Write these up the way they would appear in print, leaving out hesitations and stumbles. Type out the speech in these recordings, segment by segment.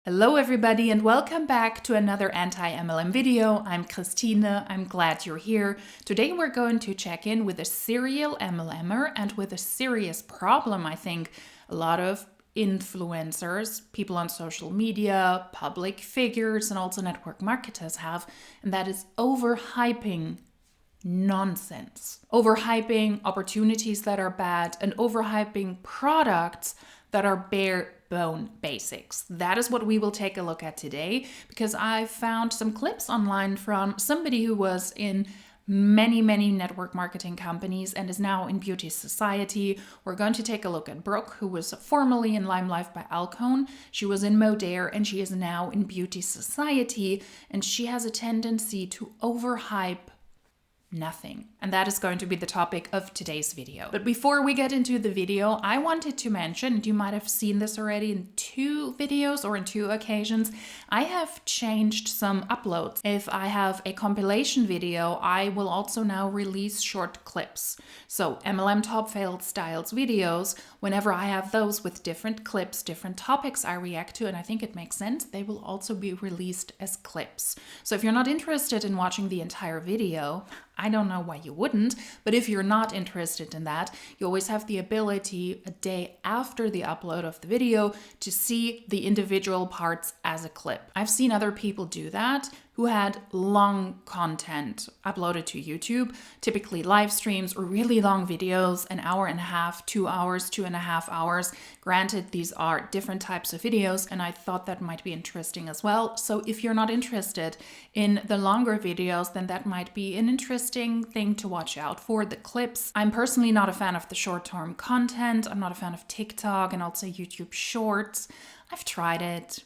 Hello everybody and welcome back to another anti-MLM video. I'm Christine, I'm glad you're here. Today we're going to check in with a serial MLMer and with a serious problem I think a lot of influencers, people on social media, public figures and also network marketers have, and that is overhyping nonsense. Overhyping opportunities that are bad and overhyping products that are bare bone basics. That is what we will take a look at today, because I found some clips online from somebody who was in many network marketing companies and is now in beautysociety. We're going to take a look at Brooke, who was formerly in Limelife by Alcone. She was in Modere and she is now in beautysociety, and she has a tendency to overhype nothing. And that is going to be the topic of today's video. But before we get into the video, I wanted to mention, and you might have seen this already in 2 videos or in 2 occasions, I have changed some uploads. If I have a compilation video, I will also now release short clips. So MLM top failed styles videos, whenever I have those with different clips, different topics I react to, and I think it makes sense, they will also be released as clips. So if you're not interested in watching the entire video, I don't know why you wouldn't, but if you're not interested in that, you always have the ability a day after the upload of the video to see the individual parts as a clip. I've seen other people do that who had long content uploaded to YouTube, typically live streams or really long videos, an hour and a half, 2 hours, 2.5 hours. Granted, these are different types of videos, and I thought that might be interesting as well. So if you're not interested in the longer videos, then that might be an interesting thing to watch out for, the clips. I'm personally not a fan of the short-term content. I'm not a fan of TikTok and also YouTube Shorts. I've tried it.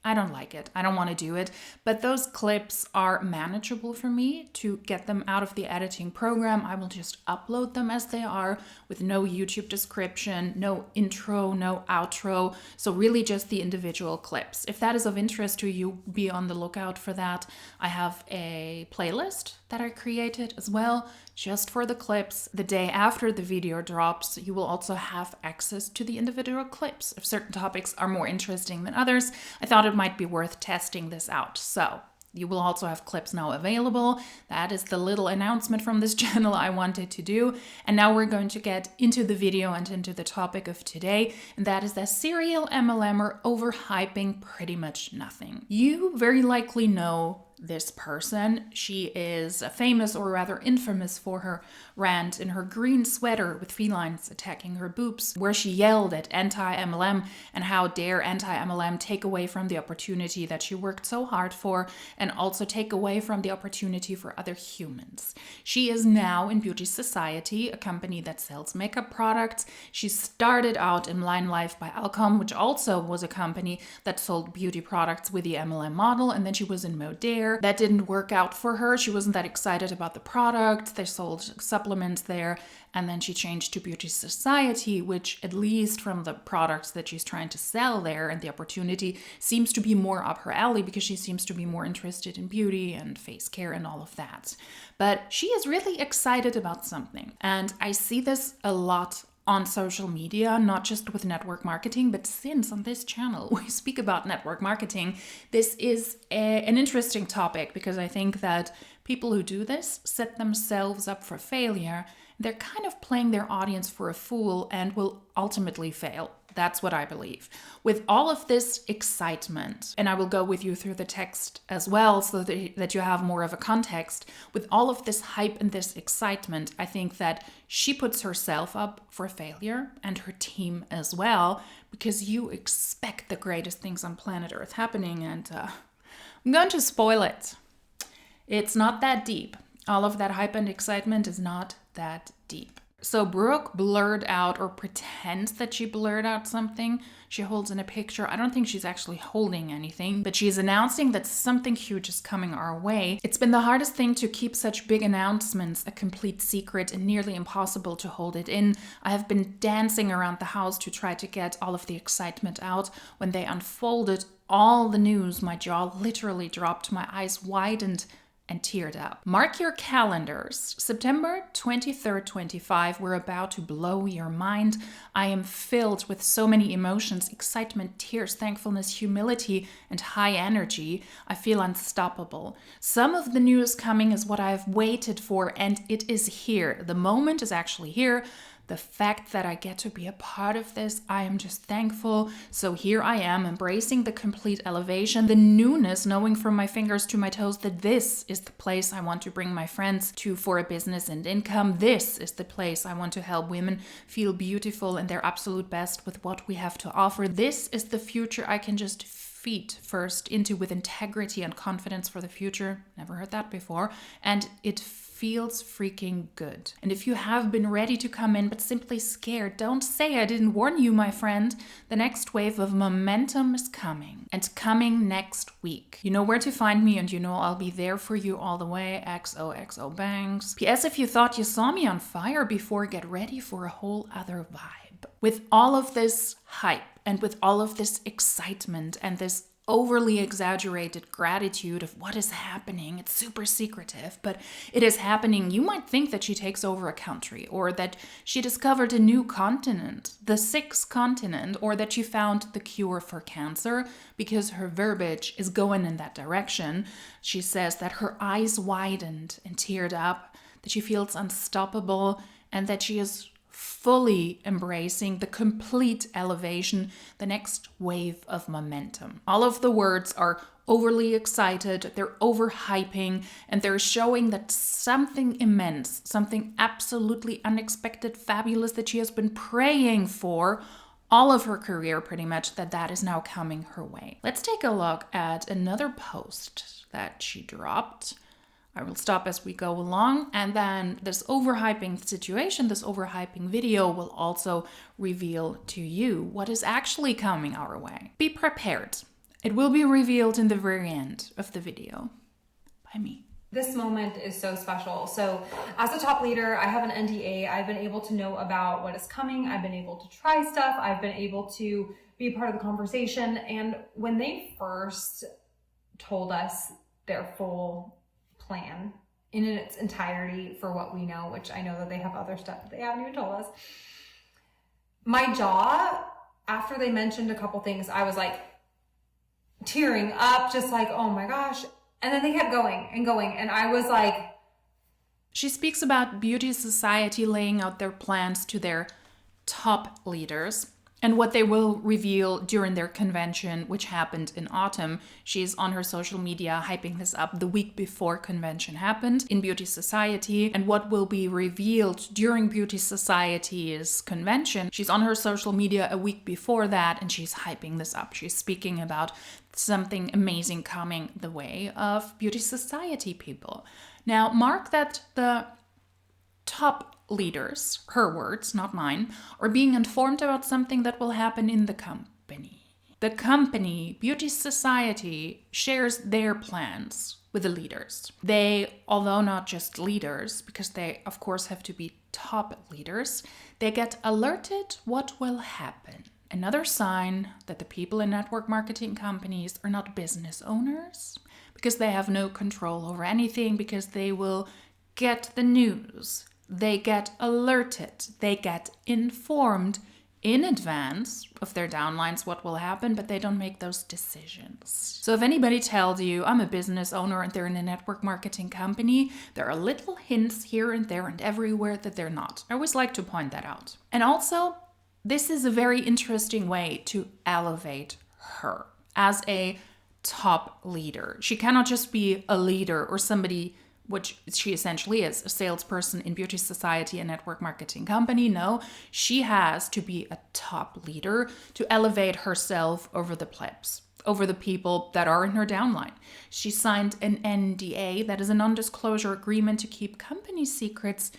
I don't like it. I don't want to do it. But those clips are manageable for me to get them out of the editing program. I will just upload them as they are with no YouTube description, no intro, no outro. So really just the individual clips. If that is of interest to you, be on the lookout for that. I have a playlist that I created as well, just for the clips. The day after the video drops, you will also have access to the individual clips. If certain topics are more interesting than others, I thought it might be worth testing this out. So you will also have clips now available. That is the little announcement from this channel I wanted to do. And now we're going to get into the video and into the topic of today, and that is the serial MLMer overhyping pretty much nothing. You very likely know this person. She is famous, or rather infamous, for her rant in her green sweater with felines attacking her boobs, where she yelled at anti-MLM and how dare anti-MLM take away from the opportunity that she worked so hard for, and also take away from the opportunity for other humans. She is now in beautysociety, a company that sells makeup products. She started out in Limelife by Alcone, which also was a company that sold beauty products with the MLM model, and then she was in Modere. That didn't work out for her. She wasn't that excited about the product. They sold supplements there. And then she changed to beautysociety, which, at least from the products that she's trying to sell there and the opportunity, seems to be more up her alley, because she seems to be more interested in beauty and face care and all of that. But she is really excited about something. And I see this a lot on social media, not just with network marketing, but since on this channel we speak about network marketing, this is an interesting topic, because I think that people who do this set themselves up for failure. They're kind of playing their audience for a fool and will ultimately fail. That's what I believe. With all of this excitement, and I will go with you through the text as well so that you have more of a context, with all of this hype and this excitement, I think that she puts herself up for failure, and her team as well, because you expect the greatest things on planet Earth happening, and I'm going to spoil it. It's not that deep. All of that hype and excitement is not that deep. So Brooke blurred out, or pretends that she blurred out, something she holds in a picture. I don't think she's actually holding anything, but she's announcing that something huge is coming our way. It's been the hardest thing to keep such big announcements a complete secret, and nearly impossible to hold it in. I have been dancing around the house to try to get all of the excitement out. When they unfolded all the news, my jaw literally dropped, my eyes widened, and teared up. Mark your calendars. September 23rd, 25, we're about to blow your mind. I am filled with so many emotions, excitement, tears, thankfulness, humility, and high energy. I feel unstoppable. Some of the news coming is what I've waited for, and it is here. The moment is actually here. The fact that I get to be a part of this, I am just thankful. So here I am, embracing the complete elevation, the newness, knowing from my fingers to my toes that this is the place I want to bring my friends to for a business and income. This is the place I want to help women feel beautiful and their absolute best with what we have to offer. This is the future I can just feet first into with integrity and confidence for the future. Never heard that before. And it feels freaking good. And if you have been ready to come in but simply scared, don't say I didn't warn you, my friend. The next wave of momentum is coming, and coming next week. You know where to find me, and you know I'll be there for you all the way. XOXO bangs. P.S. If you thought you saw me on fire before, get ready for a whole other vibe. With all of this hype and with all of this excitement and this overly exaggerated gratitude of what is happening. It's super secretive, but it is happening. You might think that she takes over a country, or that she discovered a new continent, the sixth continent, or that she found the cure for cancer, because her verbiage is going in that direction. She says that her eyes widened and teared up, that she feels unstoppable, and that she is fully embracing the complete elevation, the next wave of momentum. All of the words are overly excited, they're overhyping, and they're showing that something immense, something absolutely unexpected, fabulous that she has been praying for all of her career pretty much, that is now coming her way. Let's take a look at another post that she dropped. I will stop as we go along, and then this overhyping situation, this overhyping video will also reveal to you what is actually coming our way. Be prepared. It will be revealed in the very end of the video by me. This moment is so special. So as a top leader, I have an NDA. I've been able to know about what is coming. I've been able to try stuff. I've been able to be a part of the conversation. And when they first told us their full plan in its entirety for what we know, which I know that they have other stuff that they haven't even told us, my jaw, after they mentioned a couple things, I was like tearing up, just like, oh my gosh. And then they kept going and going, and I was like... She speaks about Beauty Society laying out their plans to their top leaders and what they will reveal during their convention, which happened in autumn. She's on her social media hyping this up the week before convention happened in Beauty Society, and what will be revealed during Beauty Society's convention. She's on her social media a week before that, and she's hyping this up. She's speaking about something amazing coming the way of Beauty Society people. Now, mark that the top leaders, her words, not mine, are being informed about something that will happen in the company. The company, Beauty Society, shares their plans with the leaders. They, although not just leaders, because they of course have to be top leaders, they get alerted what will happen. Another sign that the people in network marketing companies are not business owners, because they have no control over anything, because they will get the news. They get alerted, they get informed in advance of their downlines what will happen, but they don't make those decisions. So if anybody tells you, I'm a business owner and they're in a network marketing company, there are little hints here and there and everywhere that they're not. I always like to point that out. And also, this is a very interesting way to elevate her as a top leader. She cannot just be a leader or somebody, which she essentially is, a salesperson in Beauty Society, a network marketing company. No, she has to be a top leader to elevate herself over the plebs, over the people that are in her downline. She signed an NDA, that is a non-disclosure agreement to keep company secrets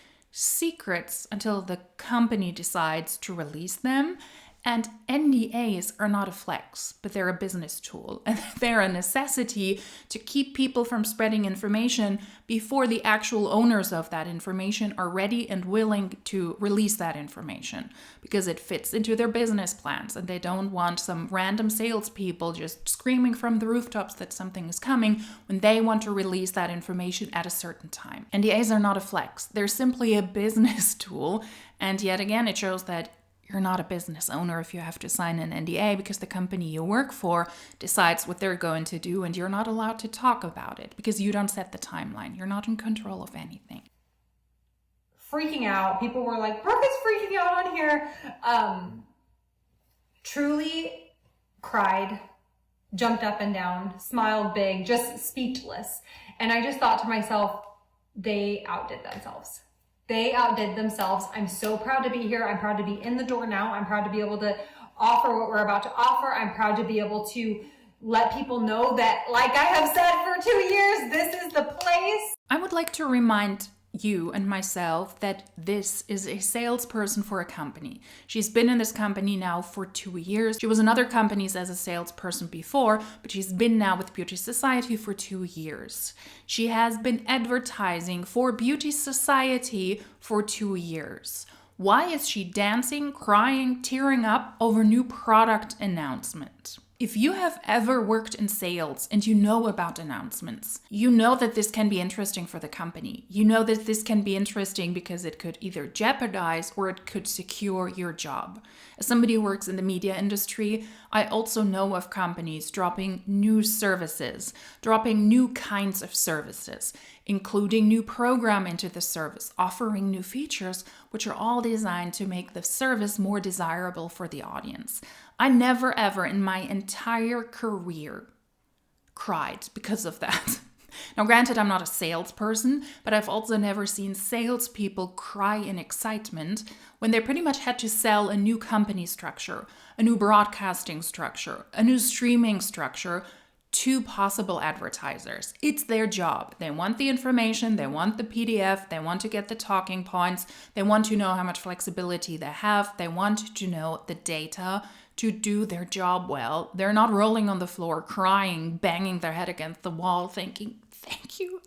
until the company decides to release them. And NDAs are not a flex, but they're a business tool. And they're a necessity to keep people from spreading information before the actual owners of that information are ready and willing to release that information. Because it fits into their business plans, and they don't want some random salespeople just screaming from the rooftops that something is coming when they want to release that information at a certain time. NDAs are not a flex. They're simply a business tool. And yet again, it shows that you're not a business owner if you have to sign an NDA, because the company you work for decides what they're going to do, and you're not allowed to talk about it because you don't set the timeline. You're not in control of anything. Freaking out. People were like, Brooke is freaking out on here. Truly cried, jumped up and down, smiled big, just speechless. And I just thought to myself, they outdid themselves. They outdid themselves. I'm so proud to be here. I'm proud to be in the door now. I'm proud to be able to offer what we're about to offer. I'm proud to be able to let people know that, like I have said for 2 years, this is the place. I would like to remind you and myself that this is a salesperson for a company. She's been in this company now for 2 years. She was in other companies as a salesperson before, but she's been now with beautysociety for 2 years. She has been advertising for beautysociety for 2 years. Why is she dancing, crying, tearing up over new product announcement? If you have ever worked in sales and you know about announcements, you know that this can be interesting for the company. You know that this can be interesting because it could either jeopardize or it could secure your job. As somebody who works in the media industry, I also know of companies dropping new services, dropping new kinds of services, including new program into the service, offering new features, which are all designed to make the service more desirable for the audience. I never ever in my entire career cried because of that. Now, granted, I'm not a salesperson, but I've also never seen salespeople cry in excitement when they pretty much had to sell a new company structure, a new broadcasting structure, a new streaming structure to possible advertisers. It's their job. They want the information, they want the PDF, they want to get the talking points, they want to know how much flexibility they have, they want to know the data to do their job well. They're not rolling on the floor, crying, banging their head against the wall, thinking, thank you,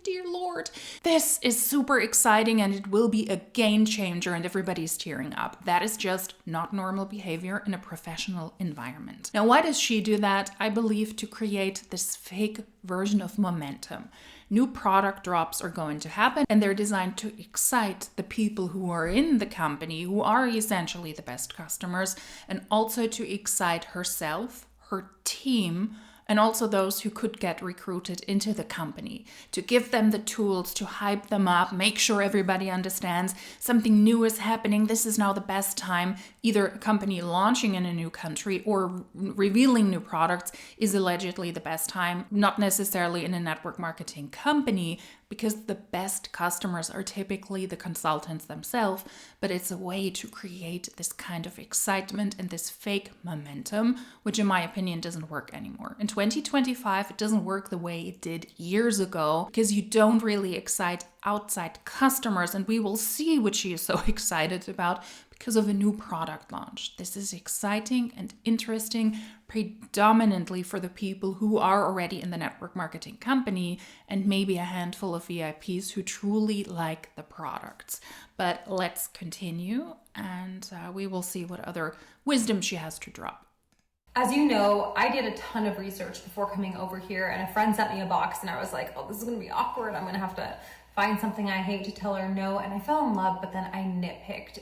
dear Lord. This is super exciting and it will be a game changer and everybody's tearing up. That is just not normal behavior in a professional environment. Now, why does she do that? I believe to create this fake version of momentum. New product drops are going to happen and they're designed to excite the people who are in the company, who are essentially the best customers, and also to excite herself, her team, and also those who could get recruited into the company, to give them the tools to hype them up, make sure everybody understands something new is happening. This is now the best time. Either a company launching in a new country or revealing new products is allegedly the best time, not necessarily in a network marketing company, because the best customers are typically the consultants themselves, but it's a way to create this kind of excitement and this fake momentum, which in my opinion doesn't work anymore. In 2025, it doesn't work the way it did years ago because you don't really excite outside customers, and we will see what she is so excited about because of a new product launch. This is exciting and interesting, predominantly for the people who are already in the network marketing company and maybe a handful of VIPs who truly like the products. But let's continue and we will see what other wisdom she has to drop. As you know, I did a ton of research before coming over here, and a friend sent me a box and I was like, oh, this is gonna be awkward. I'm gonna have to find something I hate to tell her no. And I fell in love, but then I nitpicked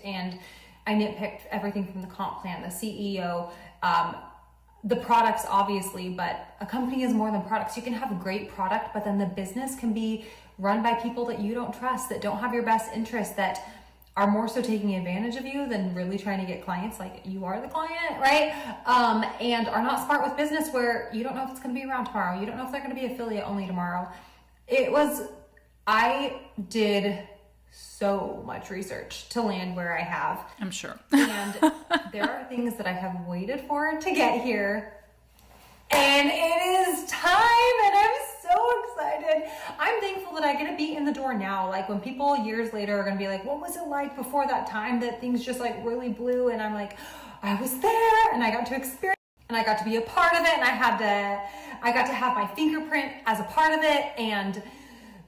everything from the comp plan, the CEO, the products obviously, but a company is more than products. You can have a great product, but then the business can be run by people that you don't trust, that don't have your best interest, that are more so taking advantage of you than really trying to get clients, like you are the client, right? And are not smart with business, where you don't know if it's going to be around tomorrow. You don't know if they're going to be affiliate only tomorrow. I did so much research to land where I have. I'm sure. And there are things that I have waited for to get here. And it is time, and I'm so excited. excited. I'm thankful that I get to be in the door now. Like when people years later are going to be like, what was it like before that time that things just like really blew? And I'm like, I was there and I got to experience and I got to be a part of it. And I got to have my fingerprint as a part of it and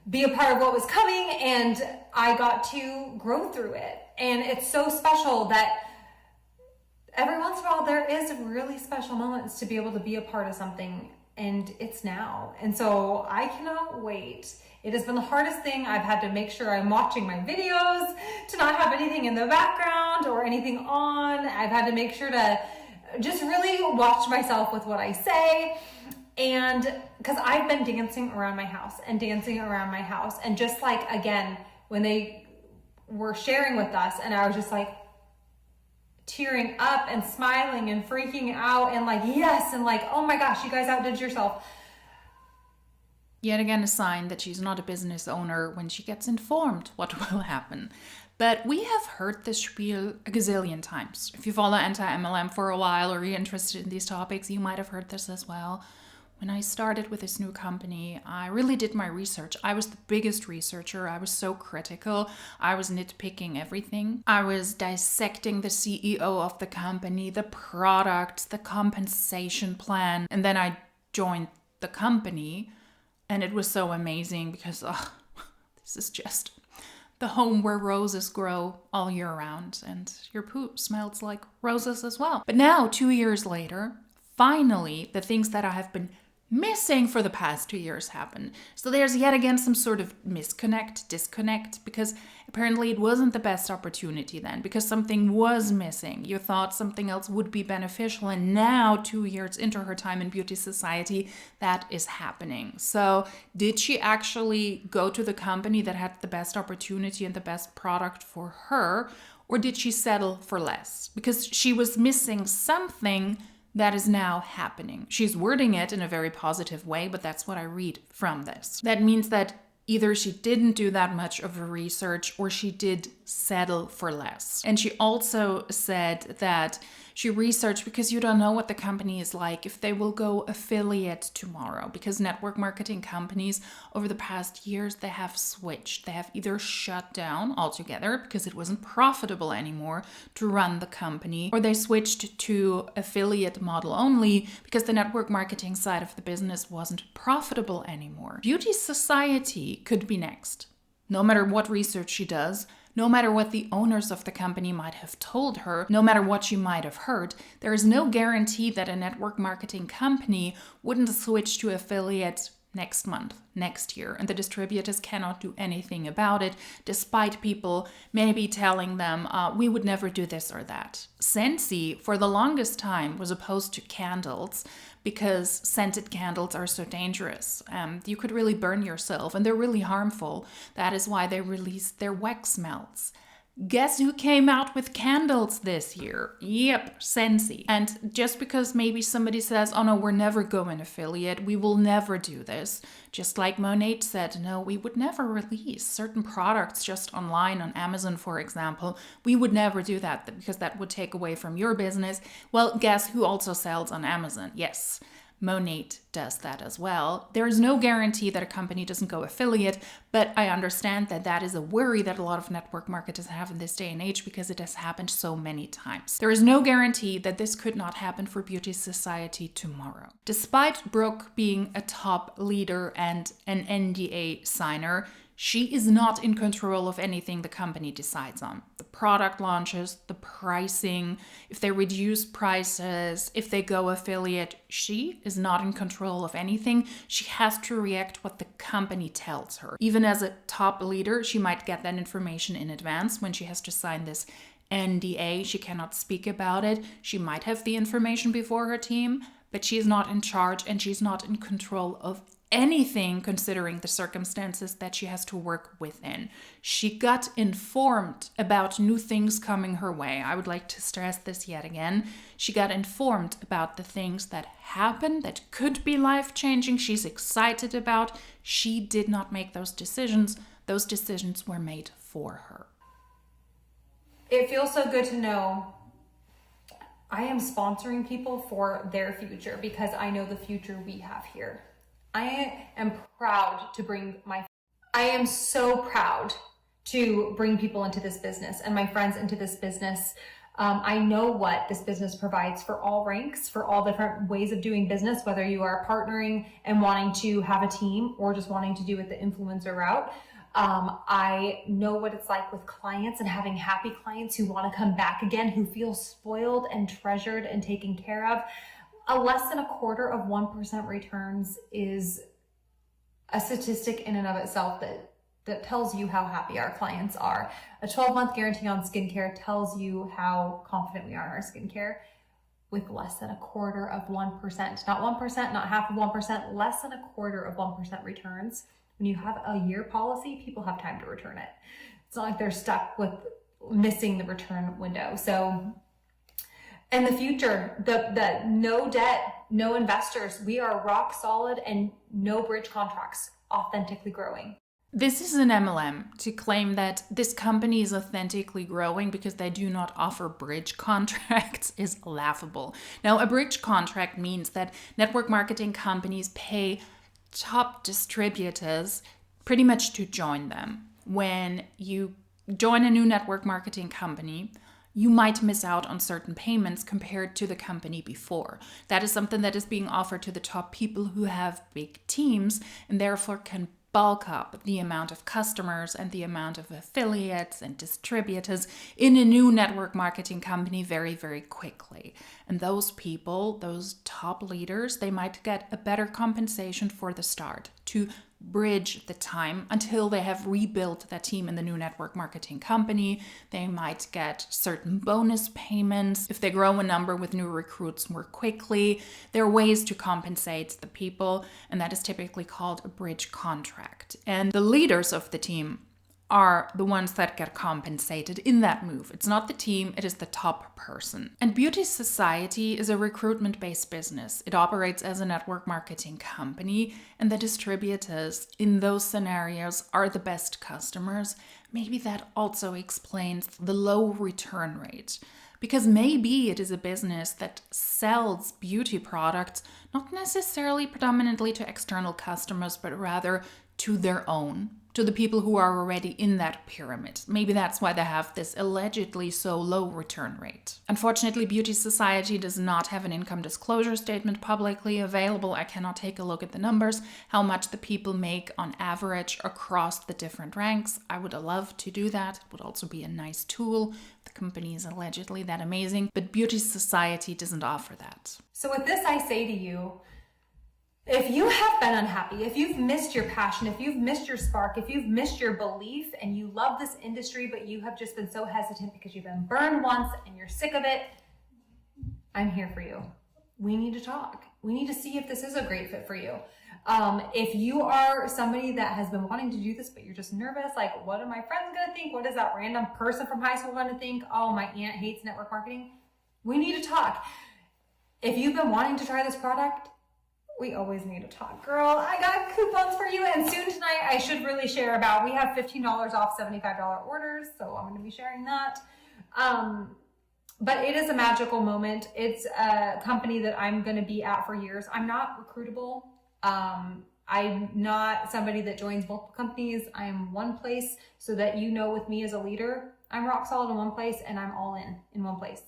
be a part of what was coming. And I got to grow through it. And it's so special that every once in a while there is really special moments to be able to be a part of something, and it's now. And so I cannot wait. It has been the hardest thing. I've had to make sure I'm watching my videos to not have anything in the background or anything on. I've had to make sure to just really watch myself with what I say. And because I've been dancing around my house and just like, again, when they were sharing with us and I was just like tearing up and smiling and freaking out and like, yes, and like, oh my gosh, you guys outdid yourself. Yet again, a sign that she's not a business owner when she gets informed what will happen. But we have heard this spiel a gazillion times. If you follow anti-MLM for a while or you're interested in these topics, you might have heard this as well. When I started with this new company, I really did my research. I was the biggest researcher. I was so critical. I was nitpicking everything. I was dissecting the CEO of the company, the product, the compensation plan. And then I joined the company and it was so amazing because this is just the home where roses grow all year round and your poop smells like roses as well. But now, 2 years later, finally, the things that I have been missing for the past 2 years happen. So there's yet again some sort of disconnect, because apparently it wasn't the best opportunity then, because something was missing. You thought something else would be beneficial, and now 2 years into her time in Beauty Society, that is happening. So did she actually go to the company that had the best opportunity and the best product for her, or did she settle for less? Because she was missing something that is now happening. She's wording it in a very positive way, but that's what I read from this. That means that either she didn't do that much of a research or she did settle for less. And she also said that she researched because you don't know what the company is like, if they will go affiliate tomorrow, because network marketing companies over the past years, they have switched. They have either shut down altogether because it wasn't profitable anymore to run the company, or they switched to affiliate model only because the network marketing side of the business wasn't profitable anymore. Beauty Society could be next. No matter what research she does, no matter what the owners of the company might have told her, no matter what she might have heard, there is no guarantee that a network marketing company wouldn't switch to affiliate next month, next year, and the distributors cannot do anything about it, despite people maybe telling them, we would never do this or that. Scentsy, for the longest time, was opposed to candles because scented candles are so dangerous. You could really burn yourself, and they're really harmful. That is why they released their wax melts. Guess who came out with candles this year? Yep, Scentsy. And just because maybe somebody says, oh no, we're never going affiliate, we will never do this. Just like Monade said, no, we would never release certain products just online on Amazon, for example. We would never do that because that would take away from your business. Well, guess who also sells on Amazon? Yes, Monade does that as well. There is no guarantee that a company doesn't go affiliate, but I understand that that is a worry that a lot of network marketers have in this day and age because it has happened so many times. There is no guarantee that this could not happen for Beauty Society tomorrow. Despite Brooke being a top leader and an NDA signer, she is not in control of anything the company decides on. The product launches, the pricing, if they reduce prices, if they go affiliate, she is not in control of anything. She has to react what the company tells her. Even as a top leader, she might get that information in advance when she has to sign this NDA. She cannot speak about it. She might have the information before her team, but she is not in charge and she's not in control of anything considering the circumstances that she has to work within. She got informed about new things coming her way. I would like to stress this yet again. She got informed about the things that happen that could be life-changing. She's excited about. She did not make those decisions. Those decisions were made for her. It feels so good to know I am sponsoring people for their future because I know the future we have here. I am proud to bring I am so proud to bring people into this business and my friends into this business. I know what this business provides for all ranks, for all different ways of doing business, whether you are partnering and wanting to have a team or just wanting to do it the influencer route. I know what it's like with clients and having happy clients who want to come back again, who feel spoiled and treasured and taken care of. A less than 1/4% returns is a statistic in and of itself that tells you how happy our clients are. A 12-month guarantee on skincare tells you how confident we are in our skincare. With less than 1/4%, not 1%, not half of 1%, less than 1/4% returns. When you have a year policy, people have time to return it. It's not like they're stuck with missing the return window. So in the future, the no debt, no investors, we are rock solid and no bridge contracts, authentically growing. This is an MLM to claim that this company is authentically growing because they do not offer bridge contracts is laughable. Now, a bridge contract means that network marketing companies pay top distributors pretty much to join them. When you join a new network marketing company, you might miss out on certain payments compared to the company before. That is something that is being offered to the top people who have big teams and therefore can bulk up the amount of customers and the amount of affiliates and distributors in a new network marketing company very, very quickly. And those people, those top leaders, they might get a better compensation for the start to bridge the time until they have rebuilt that team in the new network marketing company. They might get certain bonus payments if they grow a number with new recruits more quickly. There are ways to compensate the people, and that is typically called a bridge contract. And the leaders of the team are the ones that get compensated in that move. It's not the team, it is the top person. And beautysociety is a recruitment-based business. It operates as a network marketing company, and the distributors in those scenarios are the best customers. Maybe that also explains the low return rate. Because maybe it is a business that sells beauty products, not necessarily predominantly to external customers, but rather to their own, to the people who are already in that pyramid. Maybe that's why they have this allegedly so low return rate. Unfortunately, beautysociety does not have an income disclosure statement publicly available. I cannot take a look at the numbers, how much the people make on average across the different ranks. I would love to do that. It would also be a nice tool. The company is allegedly that amazing, but beautysociety doesn't offer that. So with this, I say to you, if you have been unhappy, if you've missed your passion, if you've missed your spark, if you've missed your belief and you love this industry, but you have just been so hesitant because you've been burned once and you're sick of it, I'm here for you. We need to talk. We need to see if this is a great fit for you. If you are somebody that has been wanting to do this, but you're just nervous, like, what are my friends going to think? What is that random person from high school going to think? Oh, my aunt hates network marketing. We need to talk. If you've been wanting to try this product, we always need to talk. Girl, I got coupons for you. And soon tonight, I should really share about, we have $15 off $75 orders. So I'm going to be sharing that. But it is a magical moment. It's a company that I'm going to be at for years. I'm not recruitable. I'm not somebody that joins multiple companies. I am one place, so that you know, with me as a leader, I'm rock solid in one place and I'm all in one place.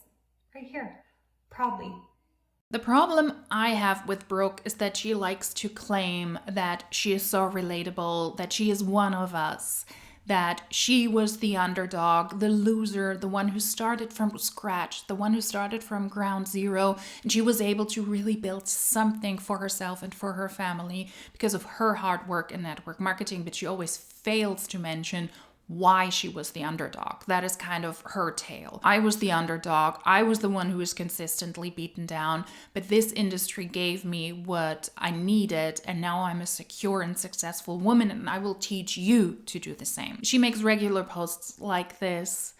Right here, proudly. The problem I have with Brooke is that she likes to claim that she is so relatable, that she is one of us, that she was the underdog, the loser, the one who started from scratch, the one who started from ground zero, and she was able to really build something for herself and for her family because of her hard work in network marketing, but she always fails to mention why she was the underdog. That is kind of her tale. I was the underdog. I was the one who was consistently beaten down, but this industry gave me what I needed, and now I'm a secure and successful woman, and I will teach you to do the same. She makes regular posts like this.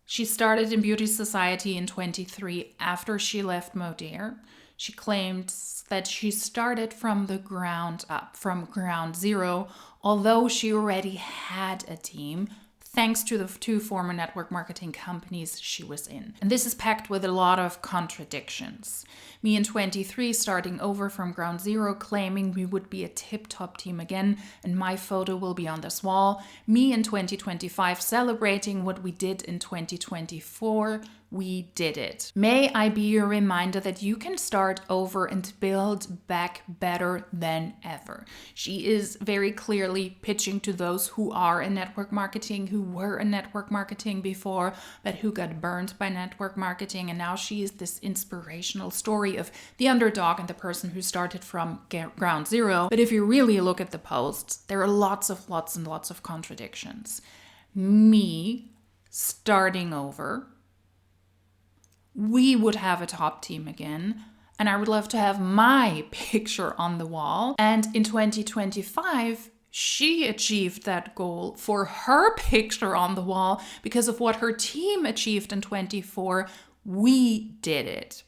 She started in beautysociety in 23 after she left Modere. She claimed that she started from the ground up, from ground zero, although she already had a team thanks to the 2 former network marketing companies she was in. And this is packed with a lot of contradictions. Me in 23 starting over from ground zero, claiming we would be a tip-top team again, and my photo will be on this wall. Me in 2025 celebrating what we did in 2024. We did it. May I be your reminder that you can start over and build back better than ever. She is very clearly pitching to those who are in network marketing, who were in network marketing before, but who got burned by network marketing. And now she is this inspirational story of the underdog and the person who started from ground zero. But if you really look at the posts, there are lots and lots of contradictions. Me starting over. We would have a top team again, and I would love to have my picture on the wall. And in 2025, she achieved that goal for her picture on the wall because of what her team achieved in 24. We did it.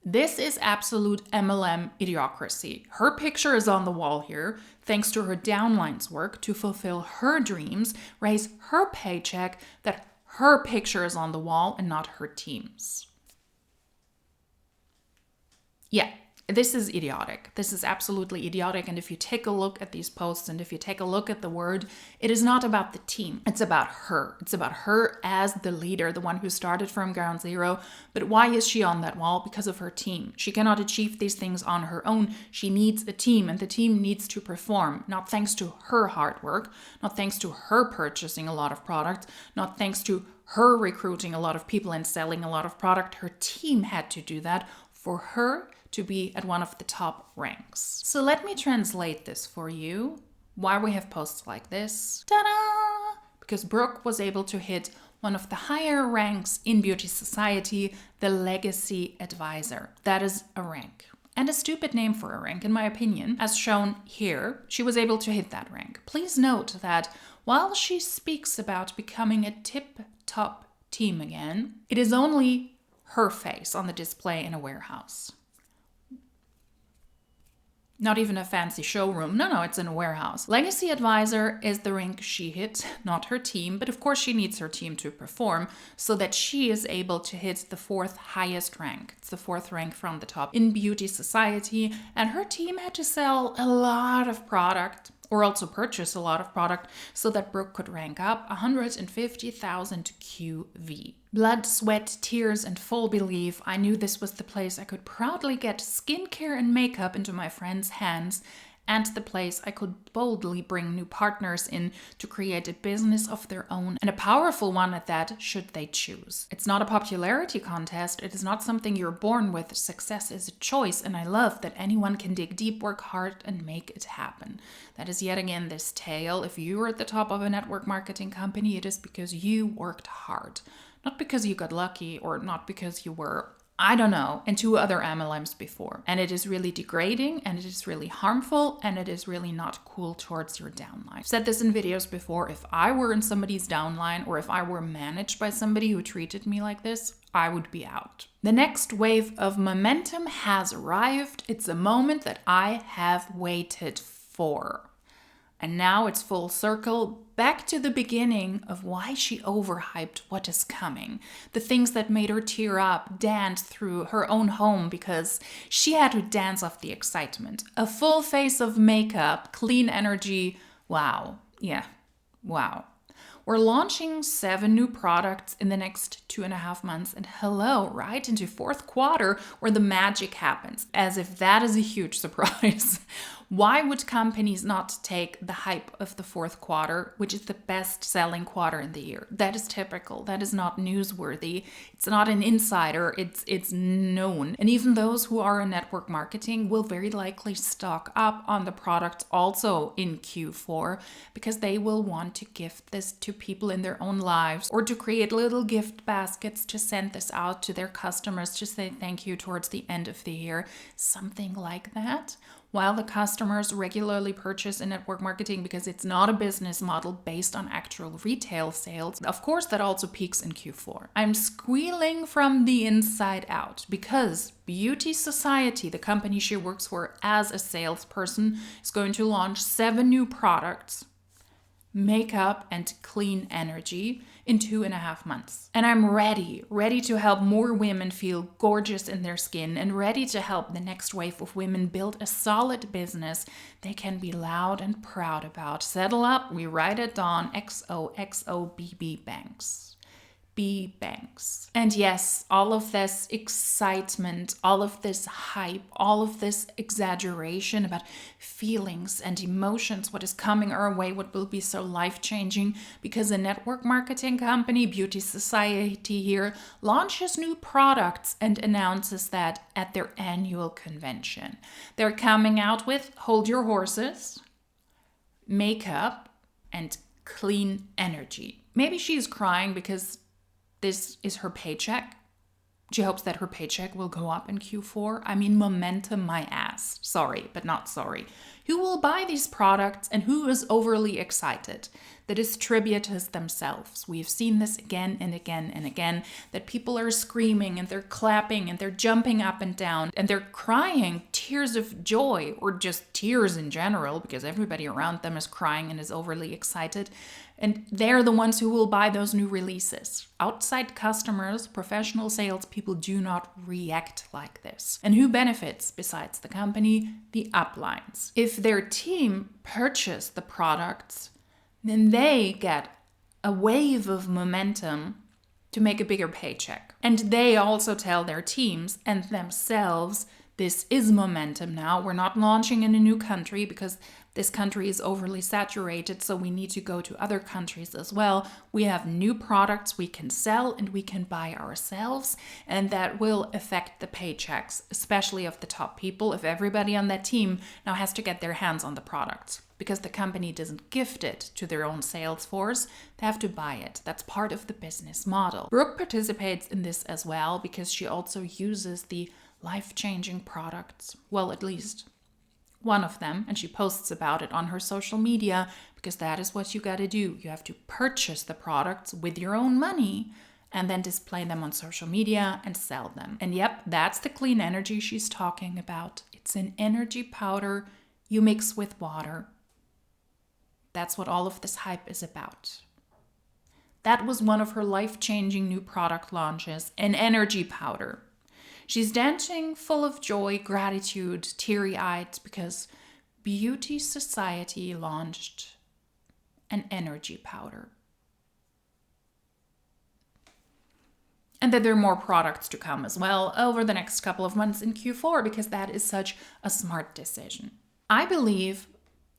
This is absolute MLM idiocracy. Her picture is on the wall here, thanks to her downline's work to fulfill her dreams, raise her paycheck, that her picture is on the wall and not her team's. Yeah, this is idiotic. This is absolutely idiotic. And if you take a look at these posts and if you take a look at the word, it is not about the team. It's about her. It's about her as the leader, the one who started from ground zero. But why is she on that wall? Because of her team. She cannot achieve these things on her own. She needs a team, and the team needs to perform, not thanks to her hard work, not thanks to her purchasing a lot of product, not thanks to her recruiting a lot of people and selling a lot of product. Her team had to do that for her to be at one of the top ranks. So let me translate this for you. Why we have posts like this. Ta-da! Because Brooke was able to hit one of the higher ranks in beautysociety, the legacy advisor. That is a rank. And a stupid name for a rank, in my opinion. As shown here, she was able to hit that rank. Please note that while she speaks about becoming a tip-top team again, it is only her face on the display in a warehouse. Not even a fancy showroom. No, it's in a warehouse. Legacy Advisor is the rank she hit, not her team, but of course she needs her team to perform so that she is able to hit the 4th highest rank. It's the 4th rank from the top in Beautysociety, and her team had to sell a lot of product or also purchase a lot of product so that Brooke could rank up 150,000 QV. Blood, sweat, tears, and full belief, I knew this was the place I could proudly get skincare and makeup into my friends' hands, and the place I could boldly bring new partners in to create a business of their own, and a powerful one at that, should they choose. It's not a popularity contest. It is not something you're born with. Success is a choice, and I love that anyone can dig deep, work hard, and make it happen. That is yet again this tale. If you are at the top of a network marketing company, it is because you worked hard. Not because you got lucky, or not because you were, I don't know, and 2 other MLMs before. And it is really degrading, and it is really harmful, and it is really not cool towards your downline. I've said this in videos before. If I were in somebody's downline, or if I were managed by somebody who treated me like this, I would be out. The next wave of momentum has arrived. It's a moment that I have waited for. And now it's full circle, back to the beginning of why she overhyped what is coming. The things that made her tear up, dance through her own home because she had to dance off the excitement. A full face of makeup, clean energy. Wow. Yeah. Wow. We're launching 7 new products in the next 2.5 months, and hello, right into 4th quarter where the magic happens, as if that is a huge surprise. Why would companies not take the hype of the 4th quarter, which is the best selling quarter in the year? That is typical. That is not newsworthy. It's not an insider. It's known. And even those who are in network marketing will very likely stock up on the product also in Q4 because they will want to gift this to people in their own lives or to create little gift baskets to send this out to their customers to say thank you towards the end of the year. Something like that. While the customers regularly purchase in network marketing because it's not a business model based on actual retail sales, of course that also peaks in Q4. I'm squealing from the inside out because Beautysociety, the company she works for as a salesperson, is going to launch 7 new products. makeup, and clean energy in 2.5 months. And I'm ready to help more women feel gorgeous in their skin and ready to help the next wave of women build a solid business they can be loud and proud about. Settle up, we write at dawn, XOXO BB Banks. B Banks. And yes, all of this excitement, all of this hype, all of this exaggeration about feelings and emotions, what is coming our way, what will be so life-changing, because a network marketing company, beautysociety here, launches new products and announces that at their annual convention. They're coming out with, hold your horses, makeup, and clean energy. Maybe she's crying because this is her paycheck. She hopes that her paycheck will go up in Q4. I mean, momentum my ass. Sorry, but not sorry. Who will buy these products and who is overly excited? The distributors themselves. We've seen this again and again and again, that people are screaming and they're clapping and they're jumping up and down and they're crying tears of joy, or just tears in general, because everybody around them is crying and is overly excited. And they're the ones who will buy those new releases. Outside customers, professional salespeople do not react like this. And who benefits besides the company? The uplines. If their team purchase the products, then they get a wave of momentum to make a bigger paycheck. And they also tell their teams and themselves, this is momentum now. We're not launching in a new country because this country is overly saturated, so we need to go to other countries as well. We have new products we can sell and we can buy ourselves, and that will affect the paychecks, especially of the top people, if everybody on that team now has to get their hands on the products. Because the company doesn't gift it to their own sales force, they have to buy it. That's part of the business model. Brooke participates in this as well because she also uses the life-changing products. Well, at least one of them, and she posts about it on her social media because that is what you got to do. You have to purchase the products with your own money and then display them on social media and sell them. And yep, that's the clean energy she's talking about. It's an energy powder you mix with water. That's what all of this hype is about. That was one of her life-changing new product launches, an energy powder. She's dancing full of joy, gratitude, teary-eyed because beautysociety launched an energy powder. And that there are more products to come as well over the next couple of months in Q4 because that is such a smart decision. I believe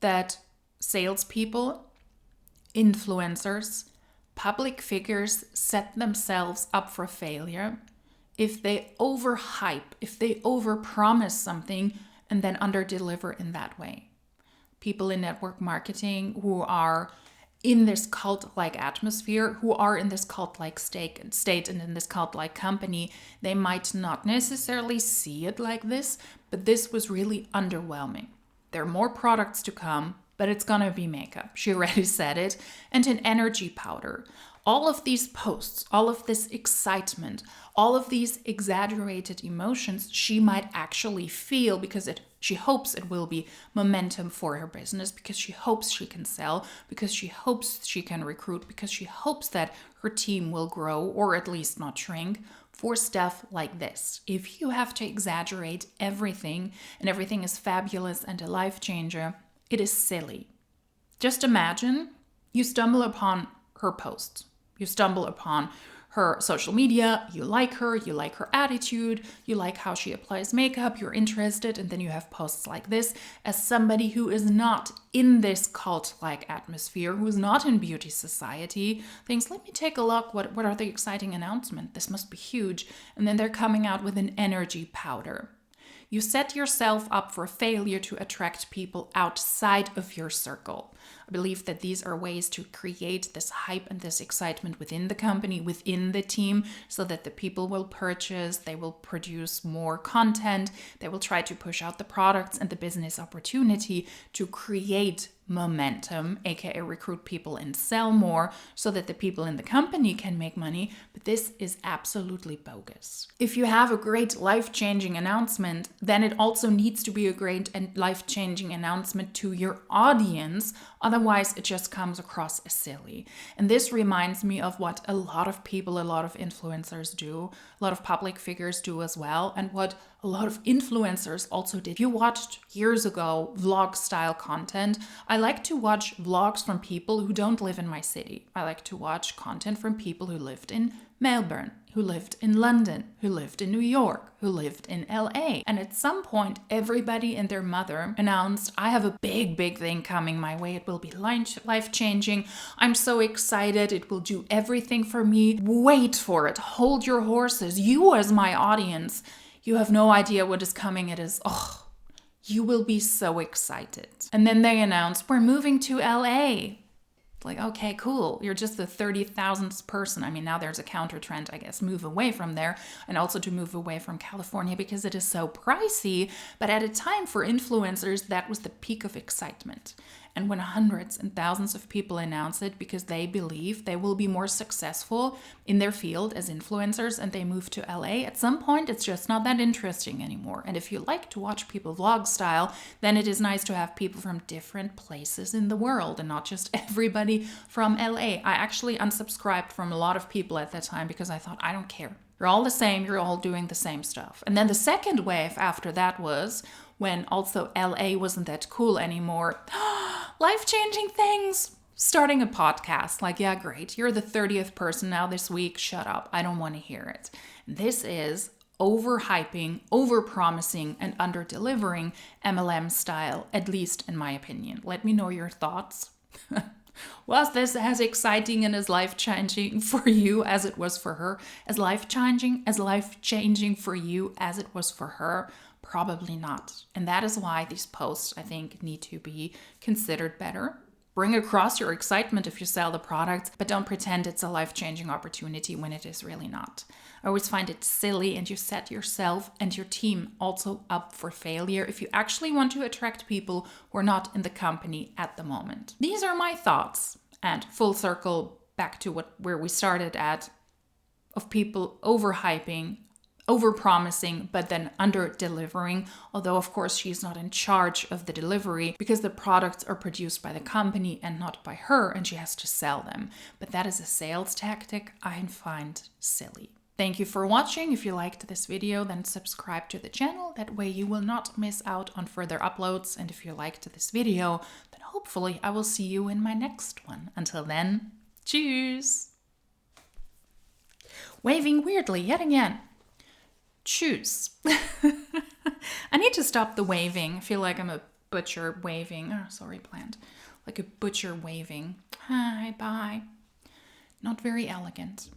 that salespeople, influencers, public figures set themselves up for failure if they overhype, if they overpromise something and then underdeliver in that way. People in network marketing who are in this cult-like atmosphere, who are in this cult-like state and in this cult-like company, they might not necessarily see it like this, but this was really underwhelming. There are more products to come, but it's gonna be makeup. She already said it. And an energy powder. All of these posts, all of this excitement, all of these exaggerated emotions she might actually feel because she hopes it will be momentum for her business, because she hopes she can sell, because she hopes she can recruit, because she hopes that her team will grow or at least not shrink for stuff like this. If you have to exaggerate everything and everything is fabulous and a life changer, it is silly. Just imagine you stumble upon her posts. You stumble upon her social media, you like her attitude, you like how she applies makeup, you're interested, and then you have posts like this as somebody who is not in this cult-like atmosphere, who is not in beautysociety, thinks, let me take a look, what are the exciting announcements? This must be huge. And then they're coming out with an energy powder. You set yourself up for failure to attract people outside of your circle. I believe that these are ways to create this hype and this excitement within the company, within the team, so that the people will purchase, they will produce more content, they will try to push out the products and the business opportunity to create momentum, aka recruit people and sell more so that the people in the company can make money, but this is absolutely bogus. If you have a great life-changing announcement, then it also needs to be a great and life-changing announcement to your audience, otherwise it just comes across as silly. And this reminds me of what a lot of people, a lot of influencers do, a lot of public figures do as well, and what a lot of influencers also did. You watched years ago vlog style content. I like to watch vlogs from people who don't live in my city. I like to watch content from people who lived in Melbourne, who lived in London, who lived in New York, who lived in LA. And at some point, everybody and their mother announced, I have a big thing coming my way. It will be life-changing. I'm so excited. It will do everything for me. Wait for it. Hold your horses. You as my audience, you have no idea what is coming. It is, you will be so excited. And then they announced, we're moving to LA. Like, okay, cool. You're just the 30,000th person. I mean, now there's a counter trend, I guess, move away from there and also to move away from California because it is so pricey. But at a time for influencers, that was the peak of excitement. And when hundreds and thousands of people announce it because they believe they will be more successful in their field as influencers and they move to LA, at some point it's just not that interesting anymore. And if you like to watch people vlog style, then it is nice to have people from different places in the world and not just everybody from LA. I actually unsubscribed from a lot of people at that time because I thought, I don't care. You're all the same, you're all doing the same stuff. And then the second wave after that was when also LA wasn't that cool anymore. Life-changing things. Starting a podcast. Like, yeah, great. You're the 30th person now this week. Shut up. I don't want to hear it. This is overhyping, overpromising, and underdelivering MLM style, at least in my opinion. Let me know your thoughts. Was this as exciting and as life-changing for you as it was for her? As life-changing for you as it was for her? Probably not. And that is why these posts, I think, need to be considered better. Bring across your excitement if you sell the product, but don't pretend it's a life-changing opportunity when it is really not. I always find it silly, and you set yourself and your team also up for failure if you actually want to attract people who are not in the company at the moment. These are my thoughts, and full circle back to where we started at, of people overhyping, overpromising, but then under-delivering. Although, of course, she's not in charge of the delivery because the products are produced by the company and not by her, and she has to sell them. But that is a sales tactic I find silly. Thank you for watching. If you liked this video, then subscribe to the channel. That way you will not miss out on further uploads. And if you liked this video, then hopefully I will see you in my next one. Until then, cheers! Waving weirdly yet again. Choose. I need to stop the waving. I feel like I'm a butcher waving. Oh, sorry, plant. Like a butcher waving. Hi, bye. Not very elegant.